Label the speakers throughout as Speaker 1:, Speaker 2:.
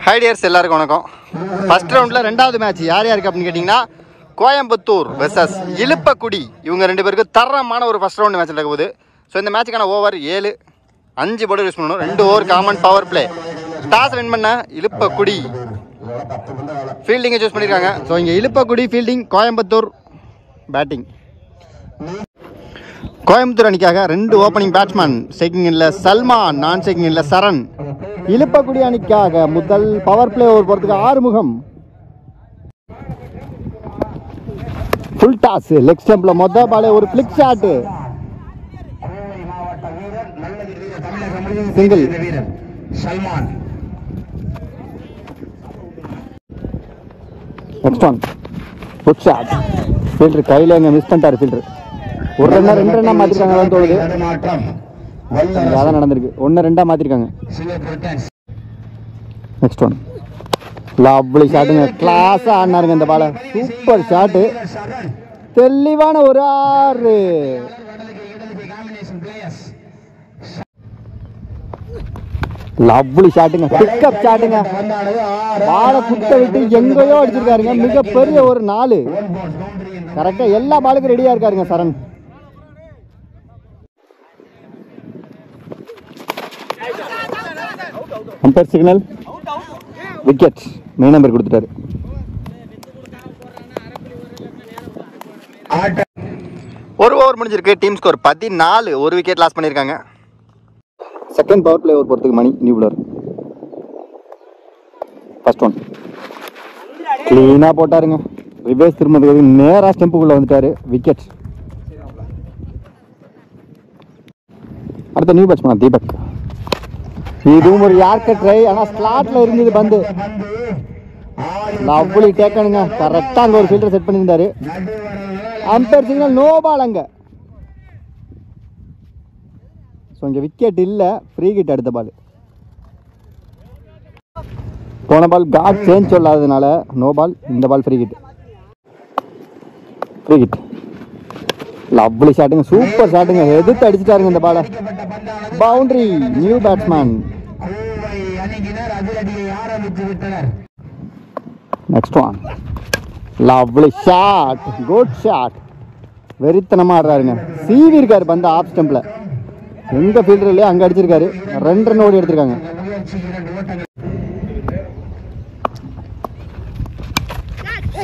Speaker 1: High tears எல்லாருக்கும் வணக்கம். First ரவுண்டில் ரெண்டாவது மேட்ச் யார் யாருக்கு அப்படின்னு கேட்டிங்கன்னா கோயம்புத்தூர் வெர்சஸ் இலுப்பக்குடி. இவங்க ரெண்டு பேருக்கு தரமான ஒரு ஃபர்ஸ்ட் ரவுண்டு மேட்ச் நடக்க போகுது. ஸோ இந்த மேட்சுக்கான ஓவர் 7, 5 போர்டு யூஸ் பண்ணணும். 2 over common power play. Toss win பண்ண இலுப்பக்குடி ஃபீல்டிங்கை சூஸ் பண்ணியிருக்காங்க. ஸோ இங்கே இலுப்பக்குடி ஃபீல்டிங், கோயம்புத்தூர் பேட்டிங். கோயம்புத்தூர் அணிக்காக 2 ஓப்பனிங் பேட்ஸ்மேன், ஸ்ட்ரைக்கிங் இல்லை சல்மான், நான் ஸ்ட்ரைக்கிங் இல்லை சரண். இலுப்பக்குடி அணிக்காக முதல் பவர் பிளே ஓவர் போகிறதுக்கு ஆறுமுகம். ஃபுல் டாஸ், லெக் ஸ்டம்பில் மொதல் பாலே ஒரு flick shot, single. Next one foot shot, fielder கையில் எங்கே மிஸ் பண்ணிட்டாரு. ஃபீல்டர் ஒரு ரன்னா 2 ரன்னா மாற்றிருக்காங்க தோணுது. அதான் நடந்திருக்கு. 1-2 மாற்றிருக்காங்க. நெக்ஸ்ட் ஒன் லவ்லி ஷாட்டுங்க. கிளாஸாக ஆடினாருங்க இந்த பாலை. சூப்பர் ஷாட்டு, தெளிவான ஒரு 6. லவ்லி ஷாட்டுங்க, பிக்கப் ஷாட்டுங்க. பாலை குத்த விட்டு எங்கேயோ அடிச்சிருக்காருங்க. மிகப்பெரிய ஒரு 4. கரெக்டாக எல்லா பாலுக்கும் ரெடியாக இருக்காருங்க Charan. Umpire signal, wicket. Main number கொடுத்துட்டாரு. ஒரு ஓவர் முடிஞ்சிருக்கு. Team score 14. ஒரு விக்கெட் லாஸ் பண்ணியிருக்காங்க. செகண்ட் பவர் பிளே ஓவர் போகிறதுக்கு Mani new bowler. First one கிளீனாக போட்டாருங்க. ரிவர்ஸ் திரும்ப நேராக ஸ்டெம்புக்குள்ளே வந்துட்டாரு. விக்கெட். அடுத்த நியூ பேட்ஸ்மேன் தீபக். இதுவும் ஒரு யார்க்கர் ட்ரை, ஆனால் ஸ்லாட்ல இருந்தது பந்து. லவ்லி டேக்கனுங்க. கரெக்டாக அங்கே ஒரு ஃபீல்டர் செட் பண்ணியிருந்தாரு. அம்பையர் சிக்னல், நோ பால் அங்கே. ஸோ இங்கே விக்கெட் இல்லை, ஃப்ரீ ஹிட். அடுத்த பால் போன பால் காட் சேஞ்ச் சொல்லாததுனால நோ பால். இந்த ball free hit. Free hit. Lovely ஷாட்டுங்க, சூப்பர் ஷாட்டுங்க. எதிர்த்து அடிச்சுட்டாருங்க இந்த பாலை. Boundary. New batsman. Next one lovely shot, good shot. வெறித்தனமா ஆடுறாருங்க. சீவி இருக்காரு பந்து ஆஃப் ஸ்டம்பில். எங்க ஃபீல்டர் இல்லையா அங்கே அடிச்சிருக்காரு. 2 ரன் ஓடி எடுத்திருக்காங்க.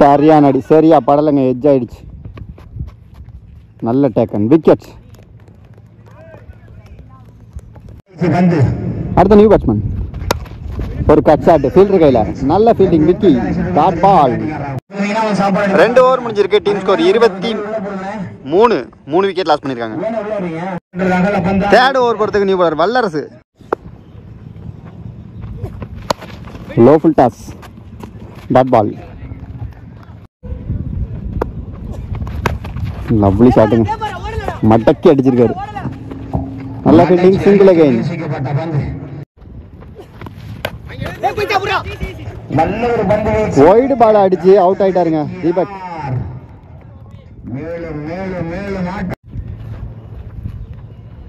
Speaker 1: சரியான அடி, சரியா படலைங்க. எட்ஜ் ஆயிடுச்சு. நல்ல டேக்கன், விக்கெட். அடுத்த நியூ பேட்ஸ்மேன். ஒரு கட் ஷாட், ஃபீல்டர் கையில். நல்ல fielding, Vicky. Dot ball. 2 over முடிஞ்சிருக்கு. Team score 23. 3 விக்கெட் லாஸ் பண்ணியிருக்காங்க. தேர்ட் ஓவர் போகிறதுக்கு new bowler Vallarasu. Low full toss, dot ball. Lovely ஷாட்டுங்க, மடக்கி அடிச்சிருக்காரு. நல்ல fielding, single again. White ball அடிச்சு அவுட் ஆயிட்டாருங்க தீபக்.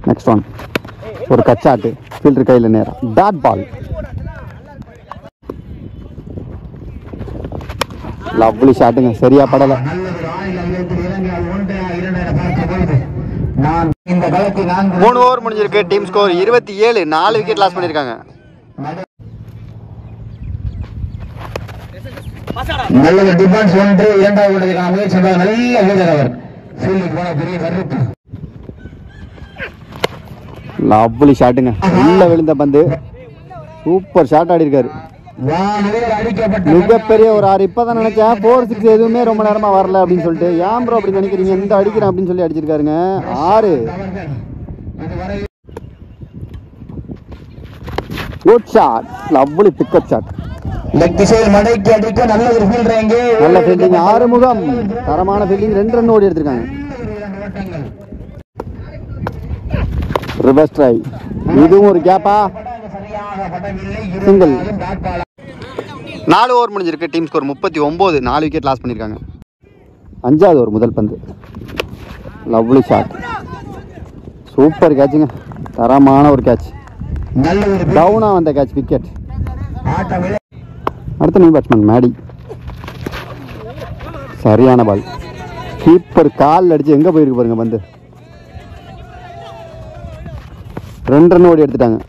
Speaker 1: நெக்ஸ்ட் ஒன் ஒரு கச்சாட்டு, ஃபீல்டர் கையில் நேரம். Dot ball. லவ்லி ஷாட்டுங்க, சரியா படல. 3 ஓவர் முடிஞ்சிருக்கு. Team score 27. 4 விக்கெட் லாஸ் பண்ணியிருக்காங்க.
Speaker 2: நல்ல டிஃபென்ஸ் ஒன்று, இரண்டாவது முயற்சி. நல்ல வீரர் அவர். ஃபீல்டிங் போன பெரிய கருப்பு.
Speaker 1: லவ்லி ஷாட்டுங்க, உள்ள விழுந்த பந்து. சூப்பர் ஷாட் ஆடி இருக்காரு. மிகப்பெரிய ஒரு 6. இப்பதான் நினைச்சேன் 4-6 எதுவுமே ரொம்ப நேரமா வரல அப்படின்னு சொல்லிட்டு. ஏன் ப்ரோ அப்படி நினைக்கிறீங்க, எந்த அடிக்கிறேன் அப்படின்னு சொல்லி அடிச்சிருக்காருங்க. 6. Good shot, lovely pickup shot.
Speaker 2: Leg திசையில் மடக்கி அடிக்க நல்ல ஒரு ஃபீல்டர். எங்கே
Speaker 1: நல்ல ஃபீல்டிங், ஆறுமுகம். தரமான ஃபீல்டிங். 2 ரன் ஓடி எடுத்திருக்காங்க. ரிவர்ஸ் ட்ரை, இதுவும் ஒரு கேப்பா. சிங்கிள். 4 ஓவர் முடிஞ்சிருக்கு. Team score 39. 4 விக்கெட் லாஸ் பண்ணியிருக்காங்க. 5வது ஓவர் முதல் பந்து. லவ்லி ஷாட், சூப்பர் கேட்சுங்க. தரமான ஒரு கேட்ச். டவுனா வந்த கேட்ச், விக்கெட். அடுத்த நியூ பேட்ஸ்மேன் மேடி. சரியான பால். கீப்பர் கால் அடிச்சு எங்கே போயிருக்கு பாருங்க பந்து. 2 ரன் ஓடி எடுத்துட்டாங்க.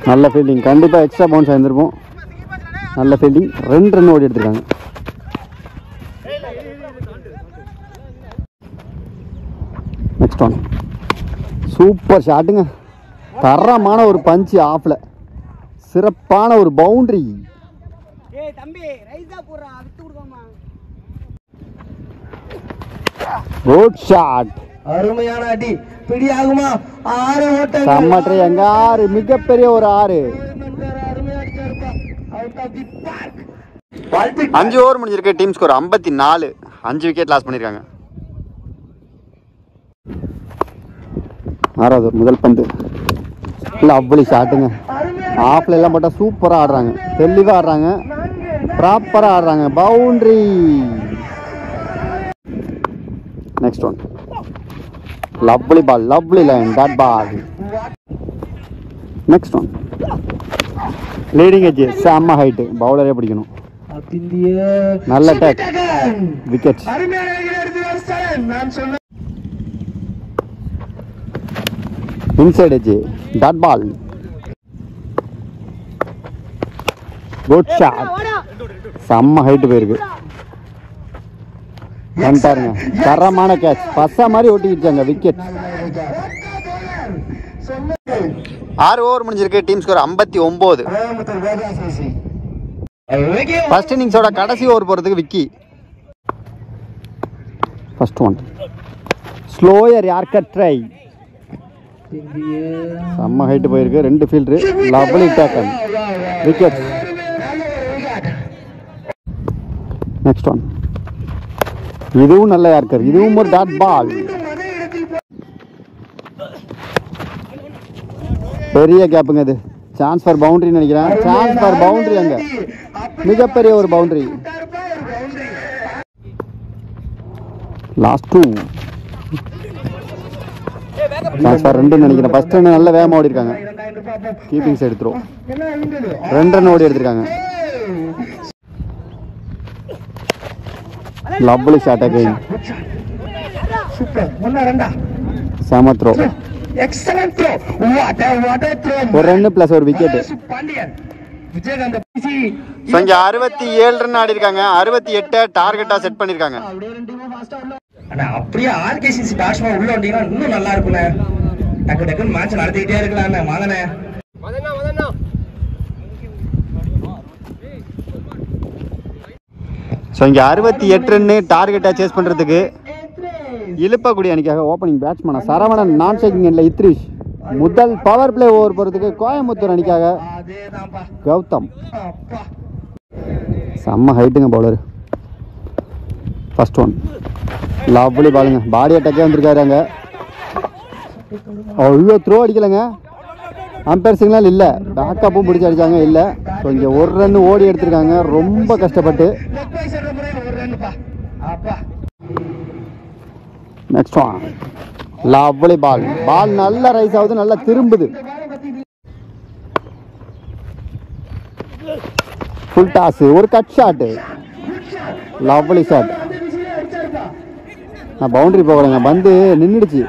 Speaker 1: நல்ல ஃபீல்டிங். கண்டிப்பாக எக்ஸ்ட்ரா பவுன்ஸ் ஆயிருந்திருப்போம். நல்ல ஃபீல்டிங். 2 ரன் ஓடி எடுத்துருக்காங்க. Next one. சூப்பர் ஷாட்டுங்க. தரமான ஒரு பஞ்சு ஆஃப்ல. சிறப்பான ஒரு பவுண்டரி. Good shot.
Speaker 2: அருமையான அடி. பிடி ஆகுமா? 6 ஓட்டங்கள்.
Speaker 1: சம்மற்ற எங்க 6 மிகப்பெரிய ஒரு 6. 5 ஓவர் முடிஞ்சிருக்கு. Team score 54. 5 விக்கெட் லாஸ் பண்ணிருக்காங்க. 6வது முதல் பந்து. லவ்லி ஷாட்டுங்க. ஆஃப்ல எல்லாம் போட்டால் சூப்பராக ஆடுறாங்க. தெளிவாக ஆடுறாங்க. ப்ராப்பராக ஆடுறாங்க. Boundary. Next one. Lovely ball. Lovely line. Dot ball. Next one. Leading edge. செம்ம ஹைட்டு. பவுலரே பிடிக்கணும். நல்ல take. Wicket. Inside edge. Dot ball. Good shot. செம்ம ஹைட்டு போயிருக்கு. பாருங்க. தரமான கேட்ச். பசா மாதிரி ஓட்டிக்கிட்டாங்க. விக்கெட். 6 ஓவர் முடிஞ்சிருக்கு. Team score 59. ஃபர்ஸ்ட் இன்னிங்ஸோட கடைசி ஓவர் போறதுக்கு Vicky. First one. Slower yorker try. செம்ம ஹைட்டு போயிருக்கு. 2 fielder. Lovely taken. Wicket. Next one. இதுவும் நல்ல யார்கர். இதுவும் ஒரு டாட் பால். பெரிய கேப்புங்க இது. சான்ஸ் ஃபார் பவுண்டரி நினைக்கிறேன். Chance for boundary. அங்க மிகப்பெரிய ஒரு பவுண்டரி. லாஸ்ட் 2. சான்ஸ் ஃபார் 2 நினைக்கிறேன். ஃபர்ஸ்ட் ரன் நல்ல வேகமாக ஓடி இருக்காங்க. Keeping side throw. 2 ரன் ஓடி எடுத்திருக்காங்க. Lovely shot again. செம throw.
Speaker 2: Excellent throw. What a throw.
Speaker 1: ஒரு ரன் பிளஸ் ஒரு விக்கெட். இங்க 67 ரன் ஆடி இருக்காங்க. 68 டார்கெட்டா செட் பண்ணிருக்காங்க.
Speaker 2: அண்ணா அப்படியே ஆர்கேசிசி பேட்ஸ்மேன் உள்ள வந்தீங்கன்னா இன்னும் நல்லா இருக்கும்ண்ணே. டக்கு டக்குன்னு மேட்ச் நடத்திக்கிட்டே இருக்கலாம்ண்ணே. வாங்கண்ணே.
Speaker 1: ஸோ இங்கே 68 ரன்னு டார்கெட்டை சேஸ் பண்ணுறதுக்கு இழுப்பக்கூடிய அணிக்காக ஓப்பனிங் பேட்ஸ்மேனா சரவணன். நான் செக்கிங் இல்லை இத்ரிஷ். முதல் பவர் பிளே ஓவர் போகிறதுக்கு கோயம்புத்தூர் அணிக்காக கௌதம். செம்ம ஹைட்டுங்க பவுலர். First one. லவ்லி பாலுங்க. பாடி அட்டாக்கே வந்திருக்காரு அங்கே. அவ்வளோ த்ரோ அடிக்கலைங்க. அம்பேர் சிக்னல் இல்லை. பேக்கப்பும் பிடிச்சி அடித்தாங்க. இல்லை. ஸோ இங்கே 1 ரன் ஓடி எடுத்திருக்காங்க ரொம்ப கஷ்டப்பட்டு. Next one. Lovely ball. Ball நல்லா ரைஸ் ஆகுது. நல்லா திரும்புது. Full toss. ஒரு கட் ஷாட்டு. Lovely shot. நான் பவுண்டரி போகலைங்க. பந்து நின்றுடுச்சு.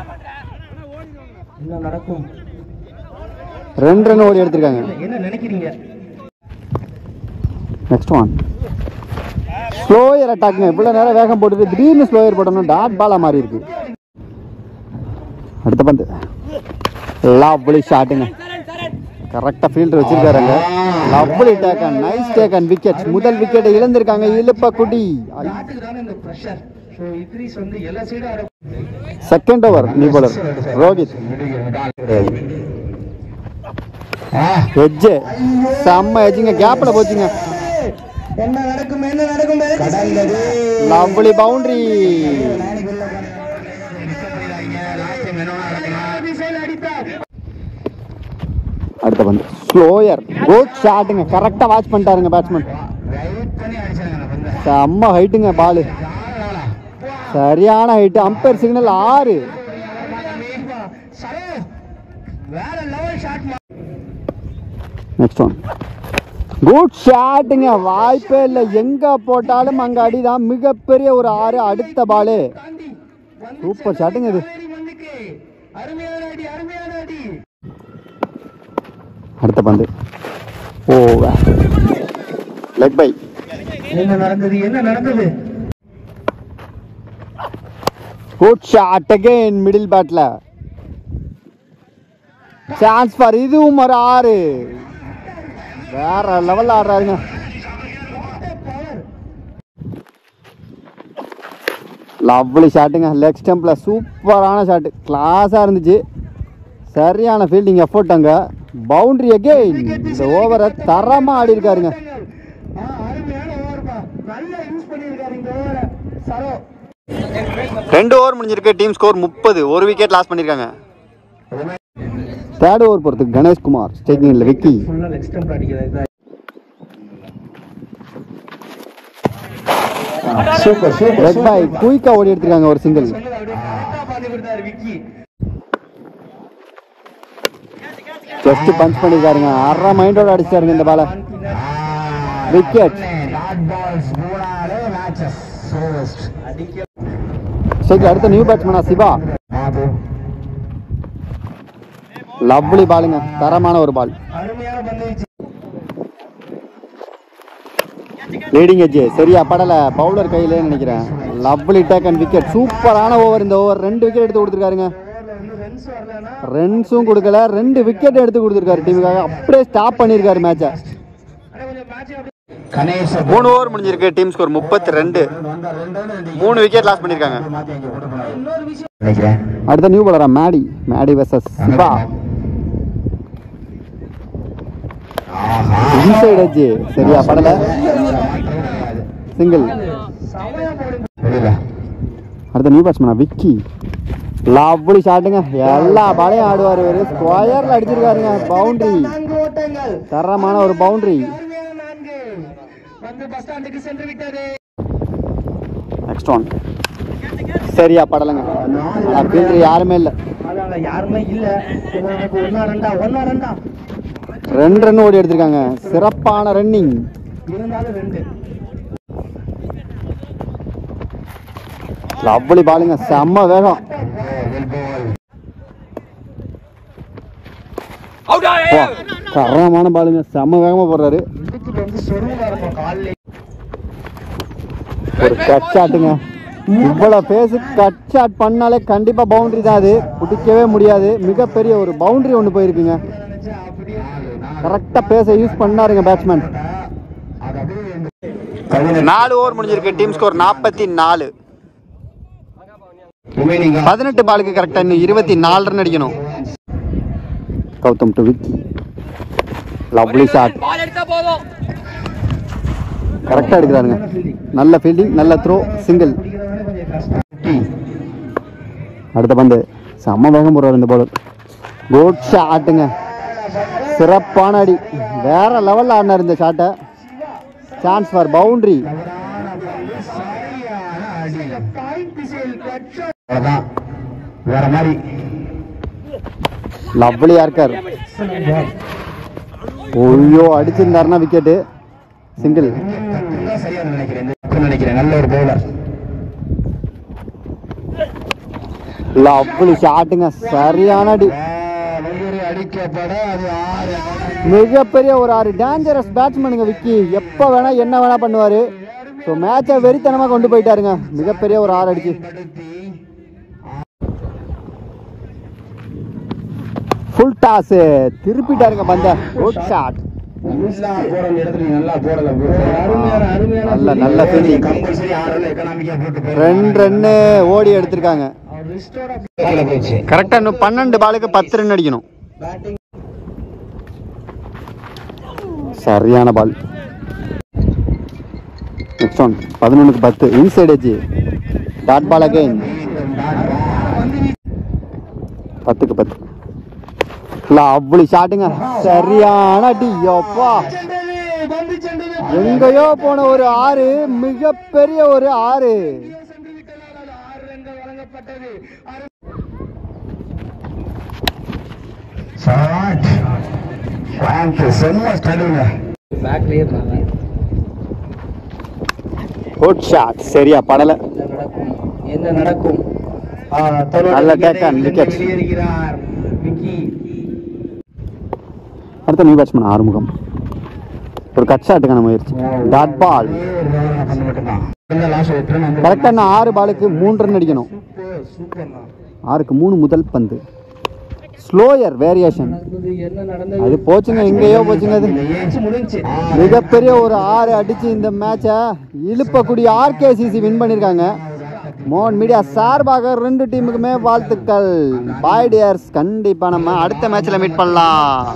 Speaker 1: 2 ரன் ஓடி எடுத்திருக்காங்க. Next one. ஸ்லோயர் அட்டாக்குங்க. இவ்வளோ நேரம் வேகம் போட்டுட்டு திடீர்னு ஸ்லோயர் போட்டோம்னா டாட் பாலாக மாறி இருக்கு. அடுத்த பந்து. லவ்லி ஷாட்டுங்க. கரெக்டாக ஃபீல்டர் வச்சிருக்காருங்க. Lovely taken. Nice taken. Wicket. முதல் விக்கெட்டை இழந்திருக்காங்க Iluppakkudi. Second over new bowler Rohit. Edge. செம்ம எட்ஜுங்க. கேப்ல போச்சுங்க. Lovely boundary. அடுத்த பந்து. ஸ்லோயர். குட் ஷாட்டுங்க. கரெக்டா வாட்ச் பண்ணிட்டாருங்க பேட்ஸ்மேன். செம்ம ஹைட்டுங்க பாலு. சரியான ஹைட்டு. Ampere signal 6.
Speaker 2: வேற level shot.
Speaker 1: Next one. Good ஷாட்டுங்க, வாய்ப்பே இல்லை. எங்க போட்டாலும் அங்க அடிதான். மிகப்பெரிய ஒரு 6. அடுத்த பாலு சூப்பர் ஷாட்டுங்க இது. அடுத்த பந்து ஓ லெக் பை.
Speaker 2: என்ன நடந்தது?
Speaker 1: குட் ஷாட் அகைன் மிடில் பேட்ல. சான்ஸ் ஃபார் இதுவும் ஒரு 6. வேற லெவல் ஆடுறாருங்க. லவ்லி ஷாட்டுங்க, லெக் ஸ்டம்பில் சூப்பரான ஷாட்டு, கிளாஸாக இருந்துச்சு. சரியான ஃபீல்டிங் எஃபோர்ட். அங்கே பவுண்டரி அகைன். இந்த ஓவரை தரமாக ஆடி இருக்காருங்க. 2 ஓவர் முடிஞ்சிருக்கு. Team score 30. ஒரு விக்கெட் லாஸ் பண்ணியிருக்காங்க. தேர்ட் ஓவர் பொறுத்து கணேஷ்குமார் ஸ்டேக்கிங்ல விக்கி. ரெட் பாய் குயிக்கா ஓடி எடுத்துருக்காங்க ஒரு சிங்கிள். Just punch பண்ணிருக்காருங்க. அரை மைண்டோட அடிச்சாருங்க இந்த பால. விக்கெட். அடுத்த நியூ பேட்ஸ்மேனா சிவா. லவ்லி பாலுங்க, தரமான ஒரு பால். லீடிங் எட்ஜ் சரியா படல, பவுலர் கையிலே நினைக்கிறேன். Lovely take and wicket. சூப்பரான ஓவர். இந்த ஓவர் 2 விக்கெட் எடுத்து கொடுத்துருக்காருங்க. ரன்ஸும் கொடுக்கல, 2 விக்கெட் எடுத்து கொடுத்துருக்காரு டீமுக்காக. அப்படியே ஸ்டாப் பண்ணிருக்காரு மேட்சை. 3 ஓவர் முடிஞ்சிருக்கு. Team score 32. 3 விக்கெட் லாஸ் பண்ணிருக்காங்க. அடுத்த நியூ பாலரா Maddy versus Shiva. Inside edge சரியா படல, சிங்கிள். அடுத்த நியூ பேட்ஸ்மேனா விக்கி. லவ்லி ஷாட்டுங்க, எல்லா பாலையும் ஆடுவார். ஒரு ஸ்கொயர்ல அடிச்சிருக்காருங்க. பவுண்டரி, தரமான ஒரு பவுண்டரி. Next one. சரியா படலங்க. யாருமே இல்ல. 2 ரன் ஓடி எடுத்திருக்காங்க. சிறப்பான ரன்னிங். லவ்லி பாலுங்க, செம்ம வேகம். தரமான பாலுங்க, செம்ம வேகமா போடுறாரு. ஒரு கட் ஷாட்டுங்க. இவ்வளவு பேசு கட் ஷாட் பண்ணாலே கண்டிப்பா பவுண்டரி தான். அது பிடிக்கவே முடியாது. மிகப்பெரிய ஒரு பவுண்டரி ஒன்று போயிருக்குங்க. கரெக்டா பேச யூஸ் பண்ணாருங்க பேட்ஸ்மேன். 4 ஓவர் முடிஞ்சிருக்கு. Team score 44. 18 பாலுக்கு கரெக்டா இன்னும் 24 ரன் அடிக்கணும். Gautam to Vicky. Lovely shot, கரெக்டா எடுக்கிறாருங்க. நல்ல ஃபீல்டிங், நல்ல த்ரோ, சிங்கிள். அடுத்த பந்து செம்ம வேகம் போடுறாரு இந்த பவுலர். குட் ஷாட்டுங்க, சிறப்பான அடி. வேற லெவல்ல ஆடினார் இந்த ஷாட்டை. Chance for boundary. லவ்லியா இருக்கார். ஐயோ, அடிச்சிருந்தாருன்னா விக்கெட்டு, சிங்கிள். லவ்லி ஷாட்டுங்க, சரியான அடி. மிகப்பெரிய ஒரு 6. டேஞ்சரஸ் பேட்ஸ்மேனுங்க விக்கி. எப்ப வேணா என்ன வேணா பண்ணுவாரு. ஸோ மேட்சை வெறித்தனமா கொண்டு போயிட்டாருங்க. மிகப்பெரிய ஒரு 6 அடிச்சு. ஃபுல் டாஸ் திருப்பிட்டாருங்க பந்த. Good shot. நல்ல ஃபீல்டிங். 2 ரன்னு ஓடி எடுத்திருக்காங்க. கரெக்டா இன்னும் 12 பாலுக்கு 10 ரன் அடிக்கணும். சரியான பால். Next one. 11க்கு 10. Inside edge. Dot ball again. 10க்கு 10. லவ்லி ஷாட்டுங்க, சரியான அடி. அப்பா, எங்கயோ போன ஒரு 6. மிகப்பெரிய ஒரு 6.
Speaker 3: ஷாட் ஃபிராங்க் செம்ம ஸ்டைலுங்க.
Speaker 2: பேக்லயே இருந்தாங்க.
Speaker 1: Good shot. சரியா படல.
Speaker 2: என்ன நடக்கும்?
Speaker 1: நல்ல டேக் அண்ட் விக்கெட்.
Speaker 2: வெளியேறுகிறார் விக்கி.
Speaker 1: அடுத்த நியூ பேட்ஸ்மேன் ஆறுமுகம். ஒரு கட் ஷாட்டுக்கான முயற்சி. Dot ball. கரெக்டாக 6 பாலுக்கு 3 ரன் அடிக்கணும். 6க்கு 3 முதல் பந்து. Slower variation. அது போச்சுங்க, எங்கேயோ போச்சுங்க. அது மிகப்பெரிய ஒரு 6 அடிச்சு இந்த மேட்சை இழுப்பக்கூடிய ஆர்கேசிசி வின் பண்ணியிருக்காங்க. மோகன் மீடியா சார்பாக 2 டீமுக்குமே வாழ்த்துக்கள். பாய் டியர்ஸ். கண்டிப்பாக நம்ம அடுத்த மேட்ச்சில் மீட் பண்ணலாம்.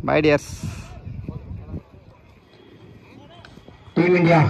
Speaker 1: பாய் டியர்ஸ்.
Speaker 3: Team India